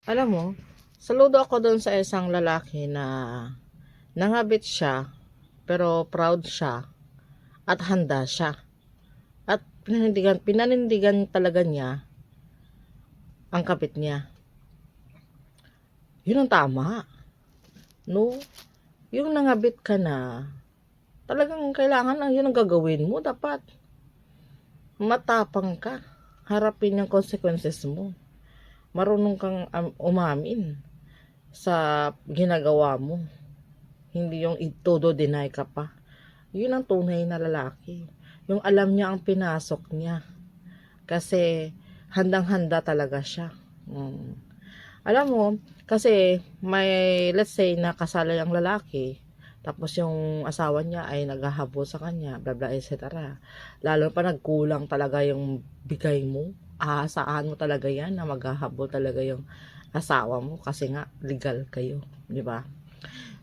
Alam mo, saludo ako doon sa isang lalaki na nangabit siya, pero proud siya at handa siya. At pinanindigan talaga niya ang kabit niya. Yun ang tama, no? Yung nangabit ka na, talagang kailangan lang yun ang gagawin mo. Dapat matapang ka. Harapin yung consequences mo. Marunong kang umamin sa ginagawa mo. Hindi yung itodo deny ka pa. Yun ang tunay na lalaki. Yung alam niya ang pinasok niya. Kasi handang-handa talaga siya. Alam mo, kasi may, let's say, nakasala yung lalaki, tapos yung asawa niya ay naghahabol sa kanya, bla bla, etc. Lalo pa nagkulang talaga yung bigay mo. Aasahan mo talaga yan na maghahabol talaga yung asawa mo kasi nga legal kayo, di ba?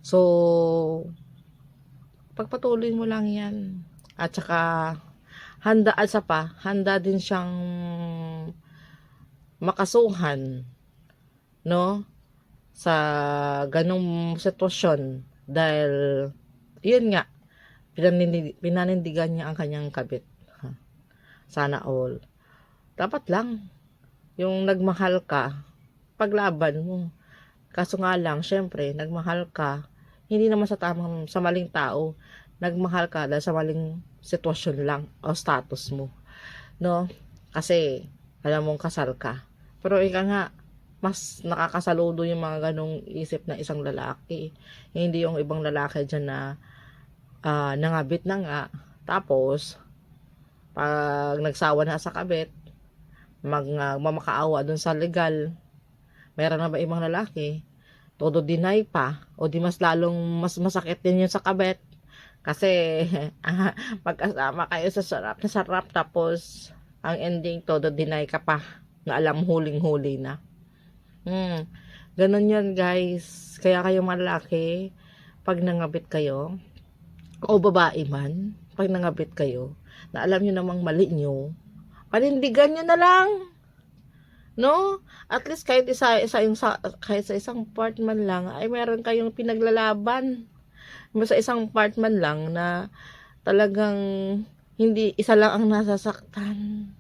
So, pagpatuloy mo lang yan. At saka, handa din siyang makasuhan, no? Sa ganong sitwasyon. Dahil, yun nga, pinanindigan niya ang kanyang kabit. Sana all. Dapat lang, yung nagmahal ka, paglaban mo. Kaso nga lang, syempre, nagmahal ka, hindi naman sa maling tao, nagmahal ka dahil sa maling sitwasyon lang o status mo, no? Kasi alam mong kasal ka, pero ika nga, mas nakakasaludo yung mga ganong isip ng isang lalaki, hindi yung ibang lalaki dyan na nangabit na nga, tapos pag nagsawa na sa kabit, mamakaawa dun sa legal. Meron na ba ibang lalaki todo deny pa, o di mas masakit din yun sa kabit kasi magkasama kayo sa sarap na sarap, tapos ang ending todo deny ka pa na alam huling-huli na. Ganun yun, guys. Kaya kayo malaki, pag nangabit kayo, o babae man, pag nangabit kayo, na alam nyo namang mali nyo, panindigan nyo na lang. No? At least kahit kahit sa isang part man lang ay meron kayong pinaglalaban. Sa isang part man lang na talagang hindi isa lang ang nasasaktan.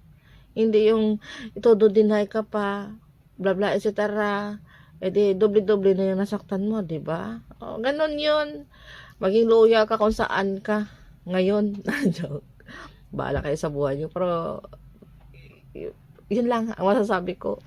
Hindi yung ito-deny ka pa, bla bla, etc. E di doble-doble na yung nasaktan mo, di ba? O, ganun yun. Maging loyal ka kung saan ka ngayon. Joke. Bahala kayo sa buhay nyo. Pero yun lang ang masasabi ko.